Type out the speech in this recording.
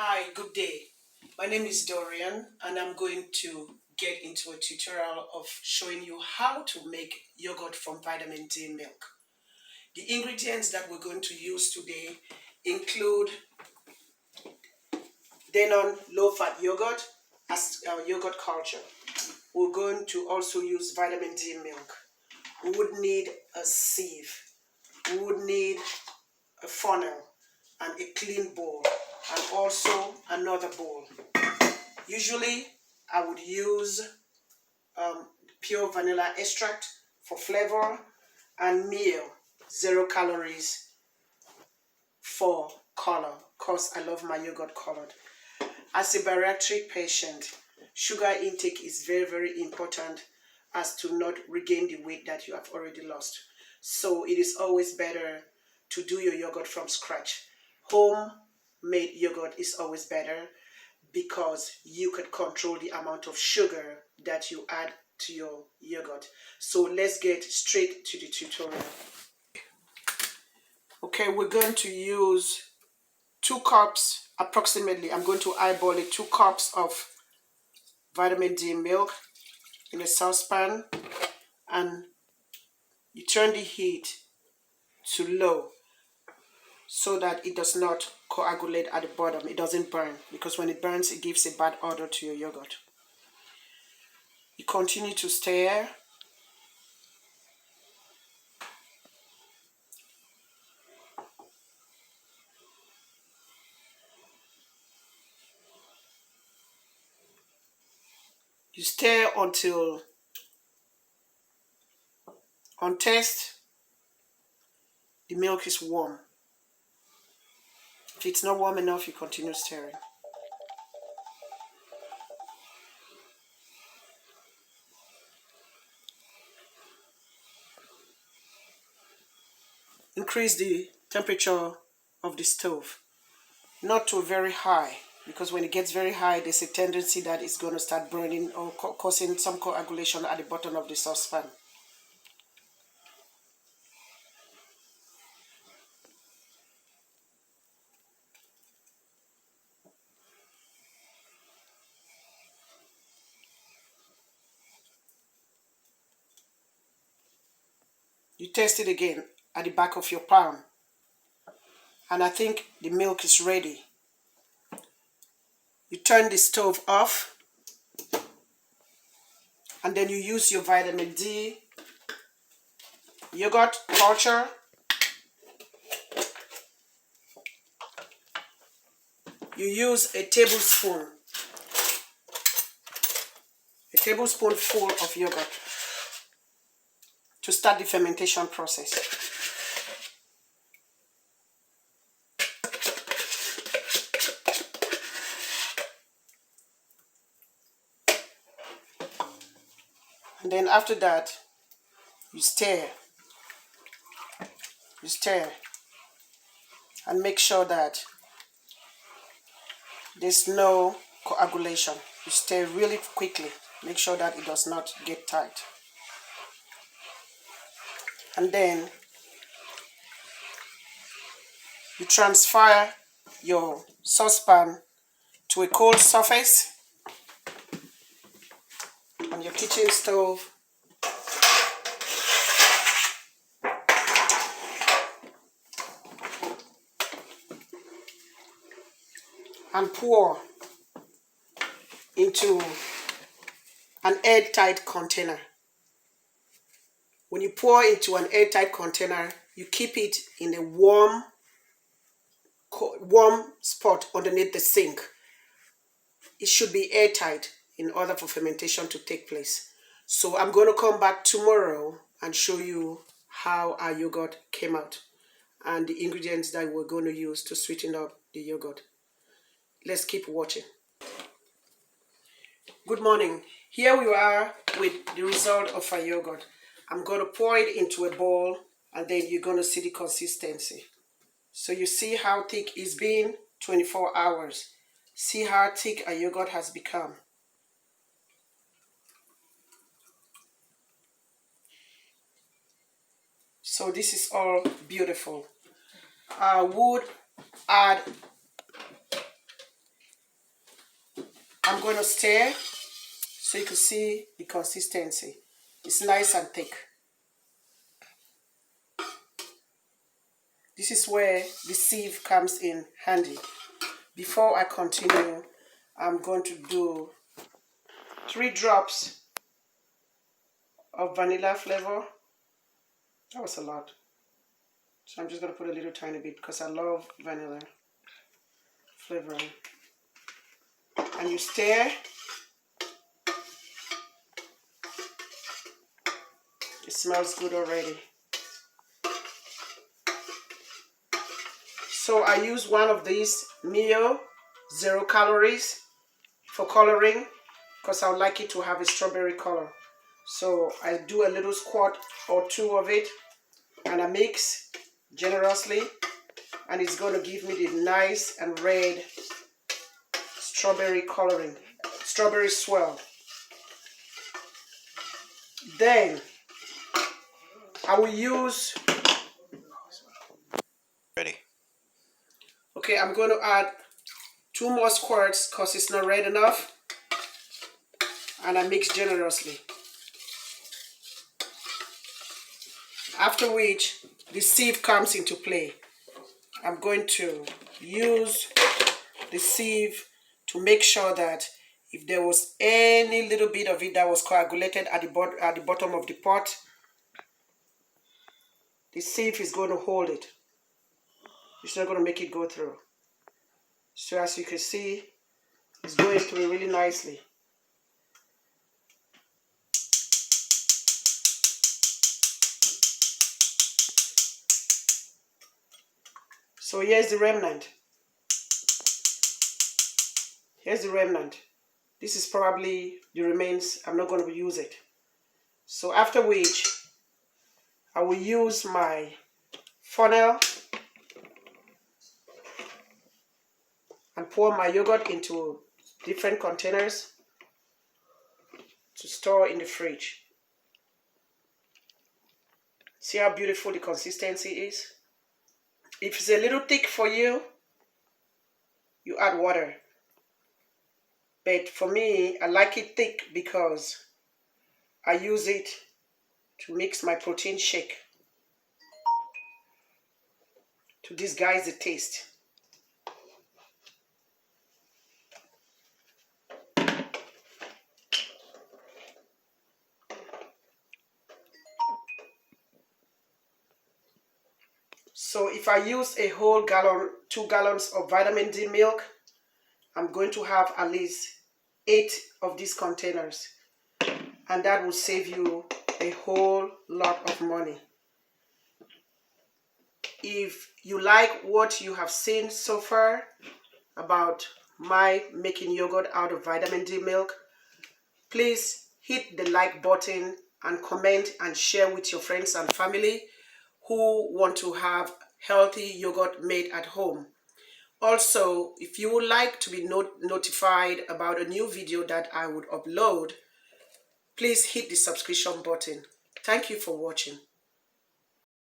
Hi, good day. My name is Dorian and I'm going to get into a tutorial of showing you how to make yogurt from vitamin D milk. The ingredients that we're going to use today include Denon low-fat yogurt as our yogurt culture. We're going to also use vitamin D milk. We would need a sieve. We would need a funnel and a clean bowl and also another bowl. Usually, I would use pure vanilla extract for flavor and meal, 0 calories for color, because I love my yogurt colored. As a bariatric patient, sugar intake is very, very important as to not regain the weight that you have already lost. So it is always better to do your yogurt from scratch. Homemade yogurt is always better because you could control the amount of sugar that you add to your yogurt. So let's get straight to the tutorial. Okay, we're going to use 2 cups approximately. I'm going to eyeball it, 2 cups of vitamin D milk in a saucepan, and you turn the heat to low so that it does not coagulate at the bottom. It doesn't burn, because when it burns it gives a bad odor to your yogurt. You continue to stir. You stir until on taste the milk is warm. If it's not warm enough, you continue stirring. Increase the temperature of the stove, not to very high, because when it gets very high, there's a tendency that it's going to start burning or causing some coagulation at the bottom of the saucepan. You taste it again at the back of your palm, and I think the milk is ready. You turn the stove off, and then you use your vitamin D yogurt culture. You use a tablespoonful of yogurt to start the fermentation process. And then after that, you stir and make sure that there's no coagulation. You stir really quickly. Make sure that it does not get tight. And then you transfer your saucepan to a cold surface on your kitchen stove. And pour into an airtight container. When you pour into an airtight container, you keep it in a warm spot underneath the sink. It should be airtight in order for fermentation to take place. So I'm going to come back tomorrow and show you how our yogurt came out and the ingredients that we're going to use to sweeten up the yogurt. Let's keep watching. Good morning. Here we are with the result of our yogurt. I'm going to pour it into a bowl, and then you're going to see the consistency. So you see how thick it's been 24 hours. See how thick our yogurt has become. So this is all beautiful. I would add I'm going to stir so you can see the consistency. It's nice and thick. This is where the sieve comes in handy. Before I continue, I'm going to do 3 drops of vanilla flavor. That was a lot. So I'm just going to put a little tiny bit because I love vanilla flavoring. And you stir. It smells good already. So I use one of these Mio 0 calories for coloring because I would like it to have a strawberry color. So I do a little squirt or 2 of it and I mix generously, and it's going to give me the nice and red strawberry coloring, strawberry swirl. Then I will use, ready. Okay, I'm going to add 2 more squirts because it's not red enough, and I mix generously. After which the sieve comes into play. I'm going to use the sieve to make sure that if there was any little bit of it that was coagulated at the bottom of the pot, the sieve is going to hold it. It's not going to make it go through. So as you can see, it's going through really nicely. So here's the remnant. Here's the remnant. This is probably the remains. I'm not going to use it. So after which, I will use my funnel and pour my yogurt into different containers to store in the fridge. See how beautiful the consistency is? If it's a little thick for you, you add water. But for me, I like it thick because I use it to mix my protein shake to disguise the taste. So if I use a whole gallon, 2 gallons of vitamin D milk, I'm going to have at least 8 of these containers. And that will save you a whole lot of money. If you like what you have seen so far about my making yogurt out of vitamin D milk, please hit the like button and comment and share with your friends and family who want to have healthy yogurt made at home. Also, if you would like to be notified about a new video that I would upload, please hit the subscription button. Thank you for watching.